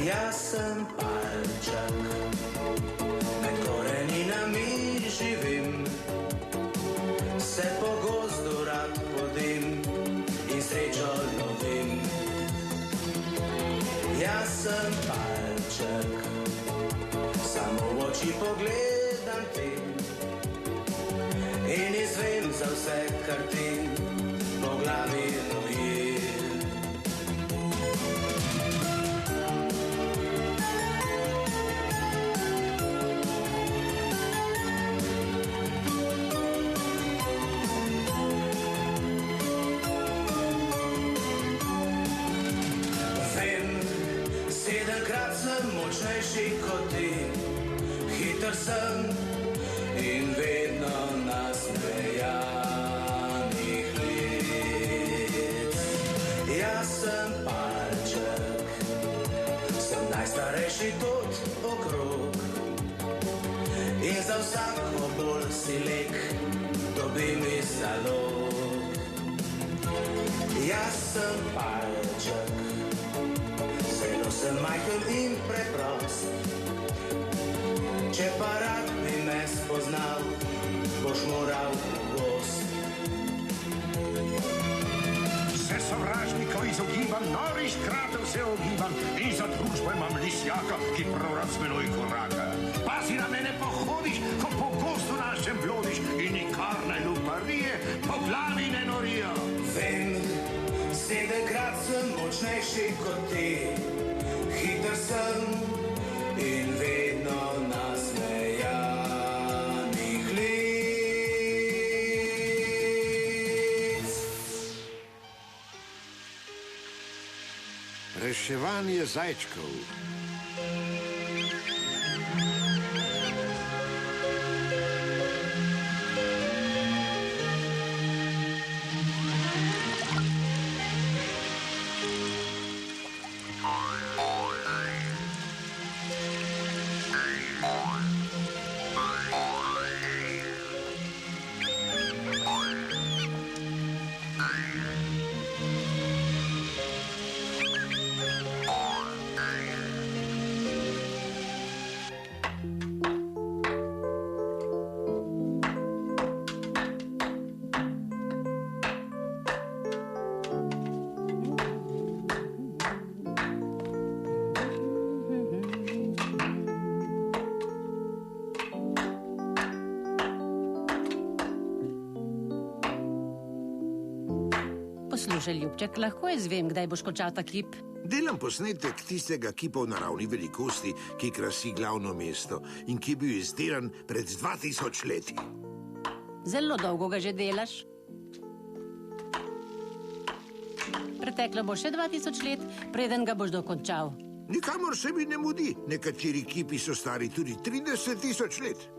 Jaz sem palček, med koreninami živim, se po gozdu rad podim in srečo lovim. Jaz sem palček, samo v oči pogledam ti in izvem za vse, kar ti po glavi roji. Močnejši kot ti, hiter sem in vedno nasmejanih lic. Jaz sem palček, sem najstarejši tot okrog in za vsako bolj si lek dobim iz zalog. Jaz sem palček, zelo sem majhen in preprost, če pa rad bi me spoznal, boš moral v gost. Se sovražnikov izogibam, norih kratov se ogibam in za družbo imam lisjaka, ki prav rad s menoj koraka. Pazi na mene pohodiš, ko po gostu našem blodiš in nikar ne luparije po glavi ne norijo. Vem, 7-krat sem močnejši kot ti, hiter sem in vedno nasmejanih lic. Reševanje zajčkov. Poslušaj, ljubček, lahko izvem, kdaj boš končal ta kip? Delam posnetek tistega kipa v naravni velikosti, ki krasi glavno mesto in ki je bil izdelan pred 2000 leti. Zelo dolgo ga že delaš. Preteklo bo še 2000 let, preden ga boš dokončal. Nikamor se mi ne mudi. Nekateri kipi so stari tudi 30 000 let.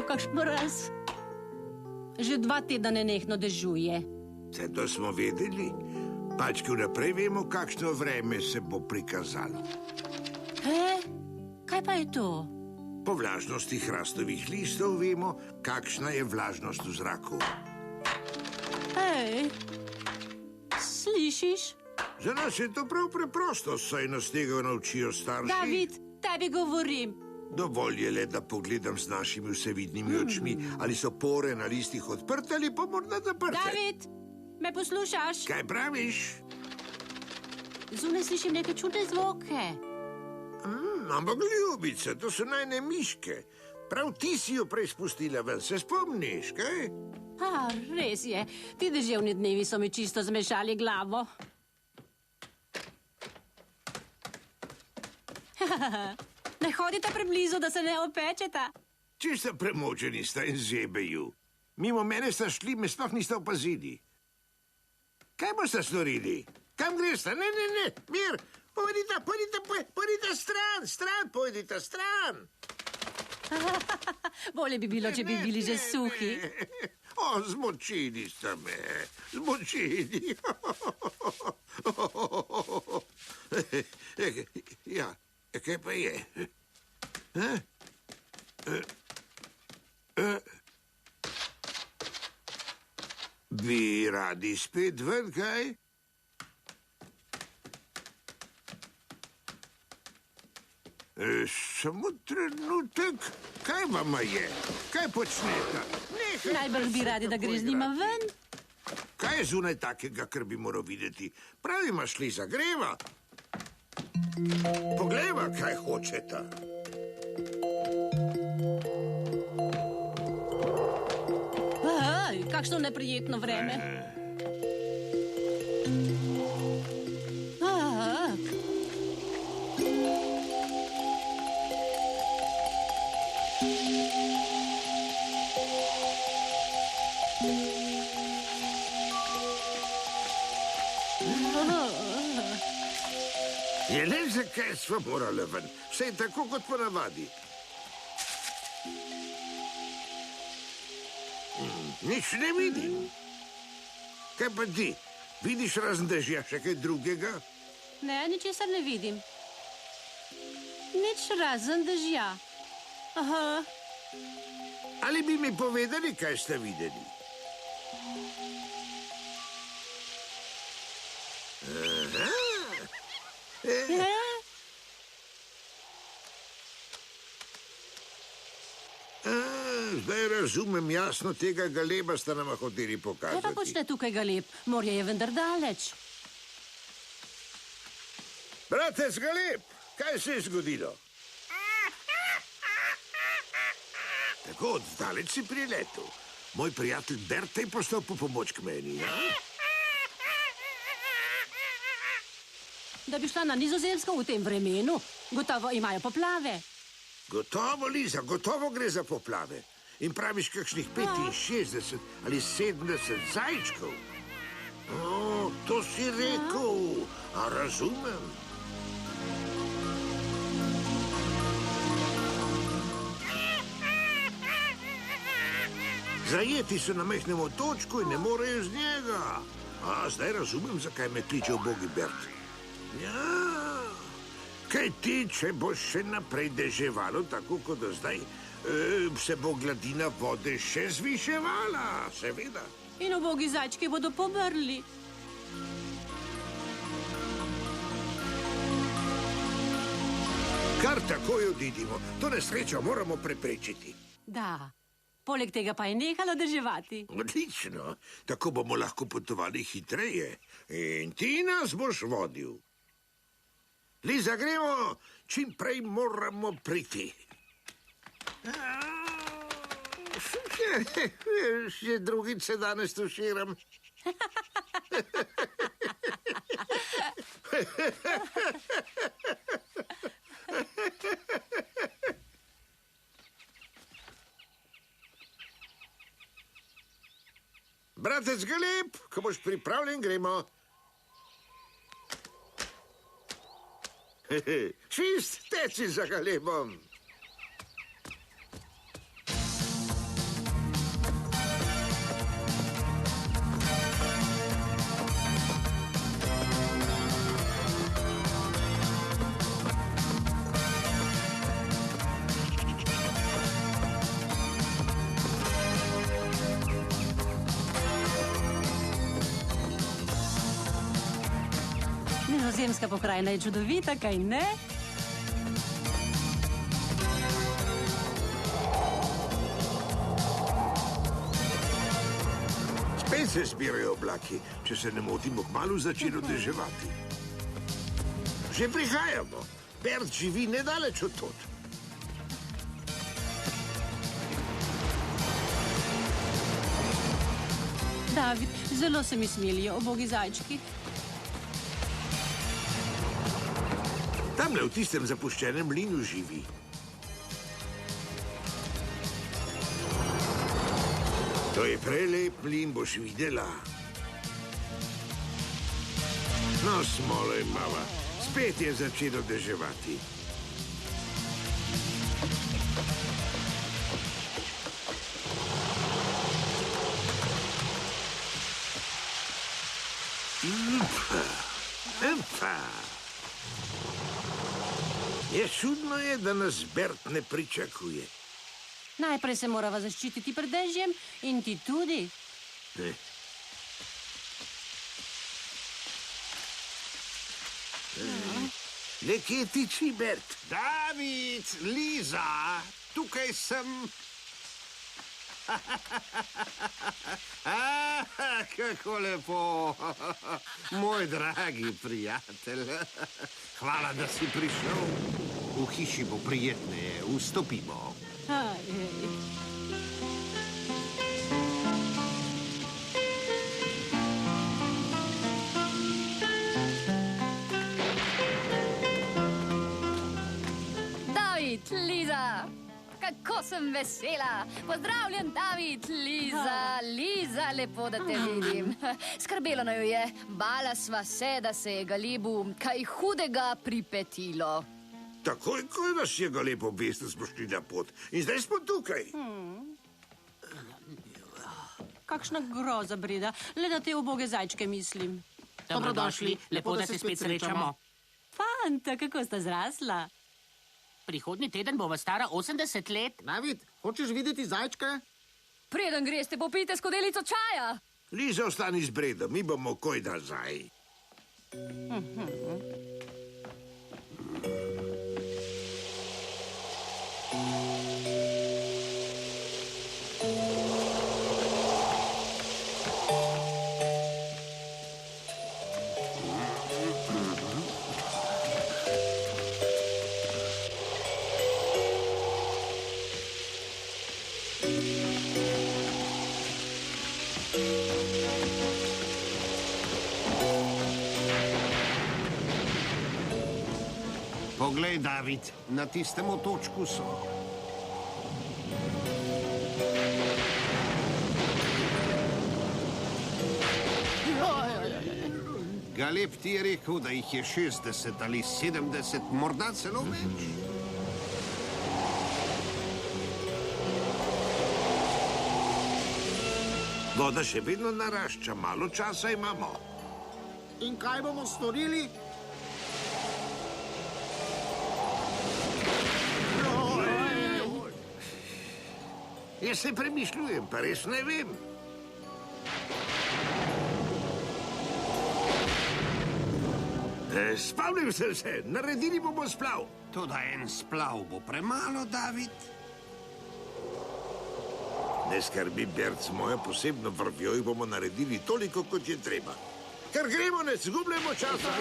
Kakšen mraz. Že 2 tedna nenehno dežuje. Vse to smo vedeli. Pač, ko naprej vemo, kakšno vreme se bo prikazalo. Kaj pa je to? Po vlažnosti hrastovih listov vemo, kakšna je vlažnost v zraku. Slišiš? Za nas je to prav preprosto, saj nas tega naučijo starši. David, tebi govorim. Dovolj je le, da pogledam z našimi vsevidnimi očmi, ali so pore na listih odprte ali pa morda zaprte. David, me poslušaš? Kaj praviš? Zunaj slišim neke čudne zvoke. Ampak ljubice, to so najne miške. Prav ti si jo prej spustila ven, se spomniš, kaj? Res je. Ti deževni dnevi so mi čisto zmešali glavo. Ne hodite preblizu, da se ne opečeta. Čisto premočeni sta in zebeju. Mimo mene sta šli, me sploh niste opazili. Kaj boste storili? Kam greste? Ne, mir! Pojdite stran! Bolje bi bilo, če bi bili že suhi. Zmočili ste me. Zmočili. Ja, kaj pa je? Bi radi spet ven, kaj? Samo trenutek. Kaj vama je? Kaj počnete? Najbrž bi radi, da gre z njima ven. Kaj je zunaj takega, kar bi moral videti? Pravi, imaš li zagreva? Poglejva, kaj hočeta. Kakšno neprijetno vreme. Je le zakaj sva morala ven? Vse je tako kot ponavadi. Nič ne vidim. Kaj pa ti? Vidiš razen dežja še kaj drugega? Ne, ničesar ne vidim. Nič razen dežja. Aha. Ali bi mi povedali, kaj ste videli? Zdaj razumem jasno, tega galeba sta nama hoteli Kaj pa pokazati. počne tukaj galeb? Morje je vendar daleč. Bratec Galeb, kaj se je zgodilo? Tako oddaleč si priletel. Moj prijatelj Bert je postal po pomoč k meni, ja? Da bi šla na Nizozemsko v tem vremenu, gotovo imajo poplave. Gotovo, Liza, gotovo gre za poplave. In praviš kakšnih 65 ali 70 zajčkov. O, to si rekel. A razumem. Zajeti so na majhnem otočku in ne morejo z njega. A zdaj razumem, zakaj me kliče ubogi Bert. Ja, kaj ti, če bo še naprej deževalo, tako kot do zdaj, se bo gladina vode še zviševala, seveda. In ubogi zajčki bodo pomrli. Kar takoj odidimo. To nesrečo moramo preprečiti. Da, poleg tega pa je nehalo deževati. Odlično. Tako bomo lahko potovali hitreje. In ti nas boš vodil. Liza, gremo, čim prej moramo priti. Še drugič se danes tuširam. Bratec Galeb, ko boš pripravljen, gremo. Čist teci za Galebom. Nizozemska pokrajina je čudovita, kaj ne? Spet se zbirajo oblaki, če se ne motimo, kmalu začelo deževati. Že prihajamo. Bert živi nedaleč od tod. David, zelo se mi smilijo ubogi zajčki. Tamle v tistem zapuščenem mlinu živi. To je prelep mlin, boš videla. No, smolo imava. Spet je začelo deževati. Je čudno je, da nas Bert ne pričakuje. Najprej se morava zaščititi pred dežjem in ti tudi. Nekje tiči, Bert. David, Liza, tukaj sem. Kako lepo. Moj dragi prijatelj. Hvala, da si prišel. V hiši bo prijetneje, vstopimo. David, Liza, kako sem vesela. Pozdravljen, David, Liza, lepo, da te vidim. Skrbelo naju je, bala sva se, da se je Galebu kaj hudega pripetilo. Takoj, ko nas je ga lepo obvestil, smo šli na pot. In zdaj smo tukaj. Kakšna groza, Breda. Le na te uboge zajčke mislim. Dobrodošli, lepo, da se spet srečamo. Fanta, kako sta zrasla? Prihodnji teden bova stara 80 let. David, hočeš videti zajčke? Preden greste, popijte skodelico čaja. Liza, ostani z Bredom, mi bomo koj nazaj. Poglej, David, na tistem otočku so. Galeb ti je rekel, da jih je 60 ali 70, morda celo več. Voda še vedno narašča, malo časa imamo. In kaj bomo storili? Jaz se premišljujem, pa res ne vem. Spavnim sem se, naredili bomo splav. Toda en splav bo premalo, David. Ne skrbi, Bert, s mojo posebno vrvjo jih bomo naredili toliko, kot je treba. Ker gremo, ne zgubljamo časa.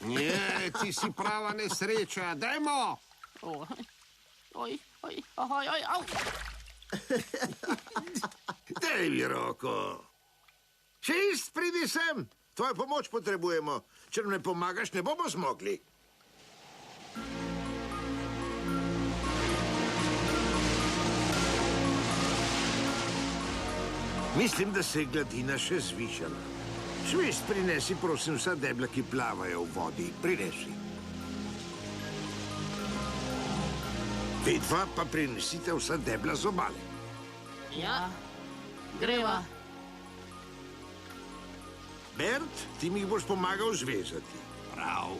Nie, ti si prava nesreča, dajmo! Daj mi roko. Čist, pridi sem. Tvojo pomoč potrebujemo. Če nam ne pomagaš, ne bomo zmogli. Mislim, da se je gladina še zvišala. Švist, prinesi, prosim, vsa debla, ki plavajo v vodi. Prinesi. Vidva pa prinesite vsa debla z obale. Ja, greva. Bert, ti mi jih boš pomagal zvezati. Prav.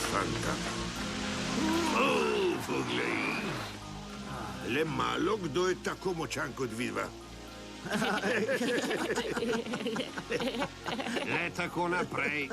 Fanta. Poglej. Le malo kdo je tako močan kot vidva. Le tako naprej.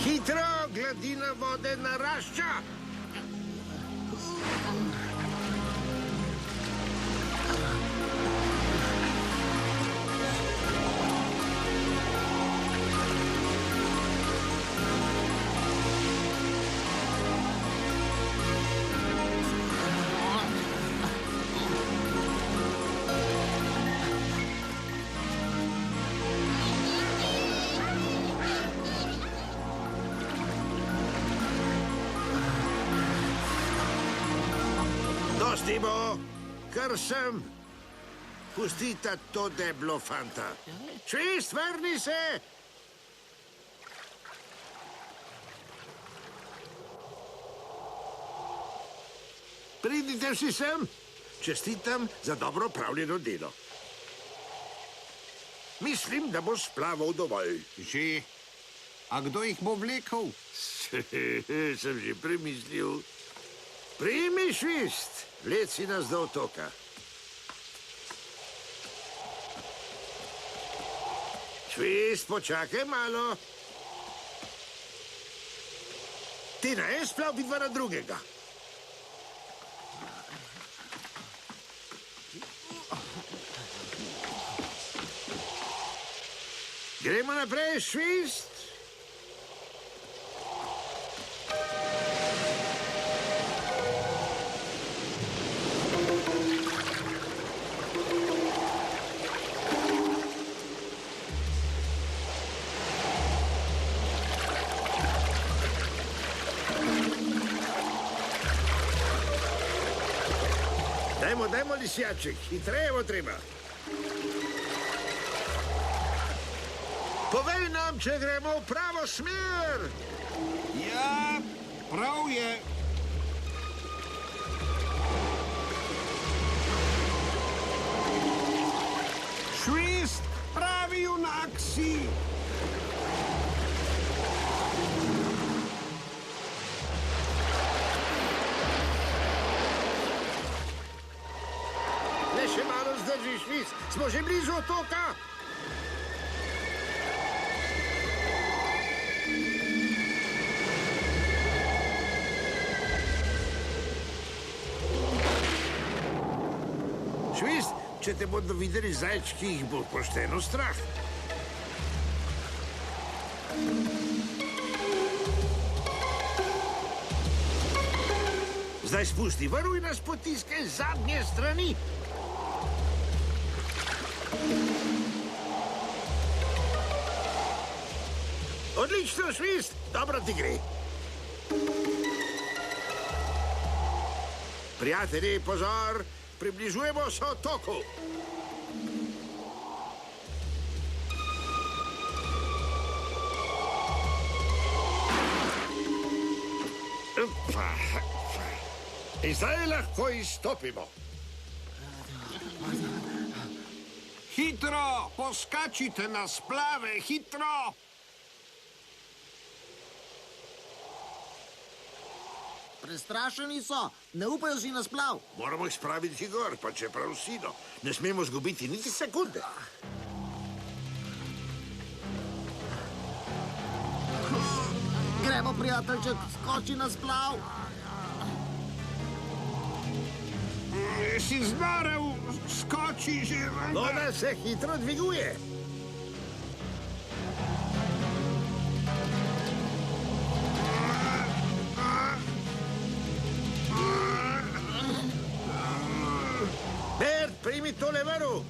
Hitro, gladina vode narašča. Dosti bo, kar sem. Pustite to deblo fanta. Švist, vrni se! Pridite vsi sem. Čestitam za dobro opravljeno delo. Mislim, da bo splaval dovolj. Že. A kdo jih bo vlekel? Sem že premislil. Primi, Švist, vleci nas do otoka. Švist, počakaj malo. Tina, en splav vidva na drugega. Gremo naprej, Švist. Dajmo, lisjaček, hitreje bo treba. Povej nam, če gremo v pravo smer. Ja, prav je. Švist, pravi junak si. Le še malo zdrži, Švist. Smo že blizu otoka. Švist, če te bodo videli zajčki, jih bo pošteno strah. Zdaj spusti, varuj nas potiskaj z zadnje strani. Odlično, Švist, dobro ti gre. Prijatelji, pozor, približujemo se otoku. In zdaj lahko izstopimo. Hitro, poskačite na splave, hitro. Prestrašeni so, ne upajo si na splav. Moramo jih spraviti gor, pa čeprav sino. Ne smemo zgubiti niti sekunde. Gremo, prijateljček, skoči na splav. Si zmarev, skoči že. Voda se hitro dviguje. Bert, primi tole varu.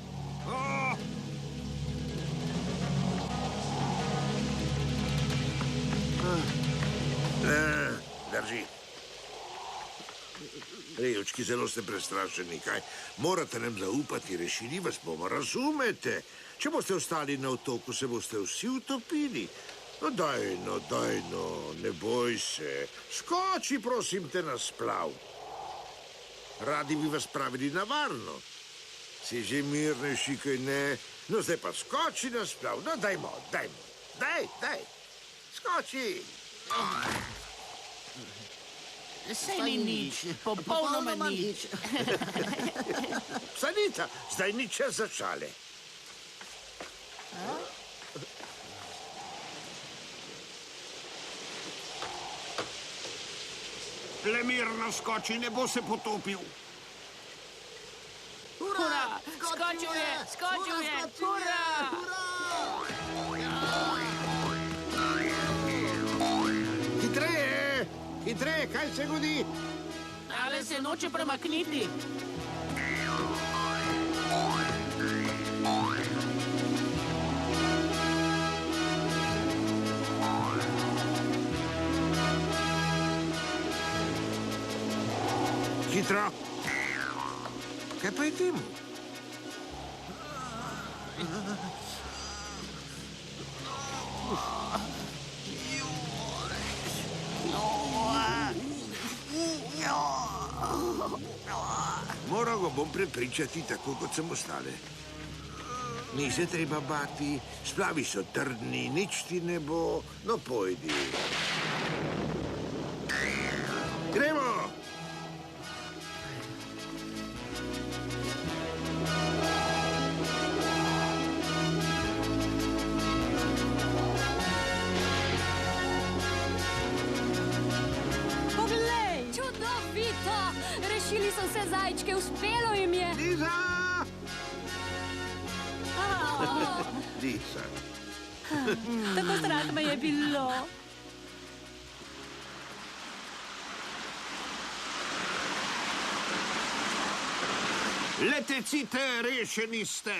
Drži. Rejočki, zelo ste prestrašeni, kaj? Morate nam zaupati, rešili vas bomo, razumete? Če boste ostali na otoku, se boste vsi utopili. No, daj, ne boj se. Skoči, prosim te, na splav. Radi bi vas spravili na varno. Si že mirnejši, kaj ne? No, zdaj pa skoči na splav. No, dajmo. Daj. Skoči. Sej ni nič, popolnoma nič. Sanica, zdaj ni čas za šale. Le mirno skoči, ne bo se potopil. Hura, skočil je, hura! Hitreje, kaj se godi? Ale se noče premakniti. Hitro. Kaj pa je temu? Moral ga bom prepričati tako, kot sem ostale. Ni se treba bati, splavi so trdni, nič ti ne bo, no pojdi. Gremo! Poglej! Čudovito! Rešili so vse zajčke, uspelo jim je. Liza! Liza. Tako strah me je bilo. Letecite, rešeni ste.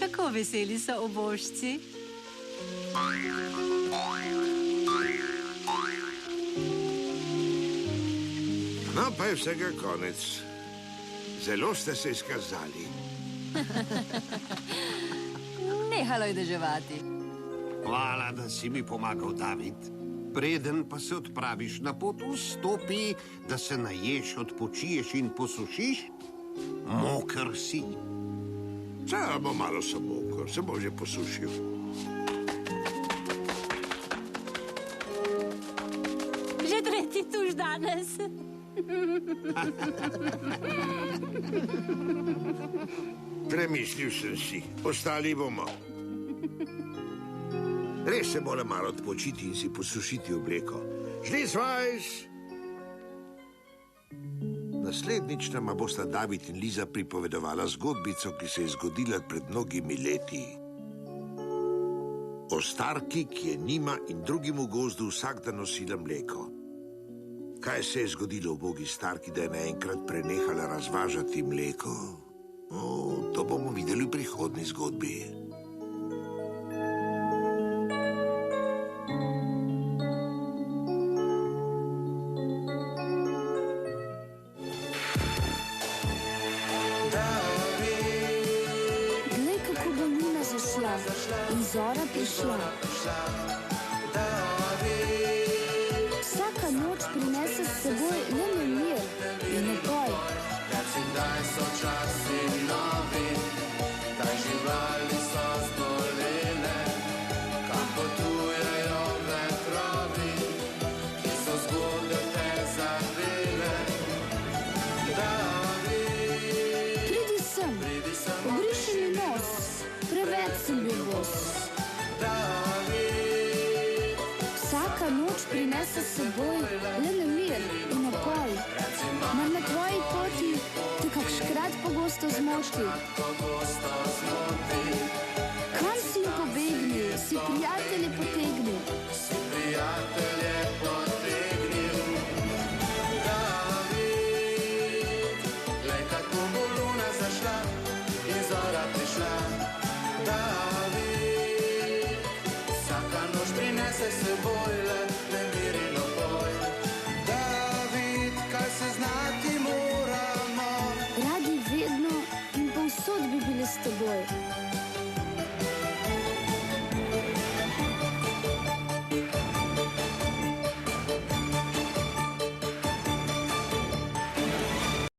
Kako veseli so obožci. No, pa je vsega konec. Zelo ste se izkazali. Nehalo je deževati. Hvala, da si mi pomagal, David. Preden pa se odpraviš na pot, vstopi, da se naješ, odpočiješ in posušiš. Moker si. Samo malo sem mokr, se bo že posušil. Že tretji tuž danes. Premislil sem si, ostali bomo. Res se mora malo odpočiti in si posušiti obleko. Šli svajš! Naslednjič nama bosta David in Liza pripovedovala zgodbico, ki se je zgodila pred mnogimi leti. O starki, ki je njima in drugim v gozdu vsak dan nosila mleko. Kaj se je zgodilo v bogi starki, da je naenkrat prenehala razvažati mleko? To bomo videli v prihodnji zgodbi. Glej, kako bo luna zašla in zora prišla. Vsaka noč prinese s seboj le nemir in upoj. Pridi sem, obriši mi nos, preveč sem bil bos. Vsaka noč prinese s seboj le nemir in upoj. Mar na tvoji poti te kakškrat pogosto zmoti? Kam si jim pobegnil, si prijatelje potegnil? Radi vedno in povsod bi bili s teboj.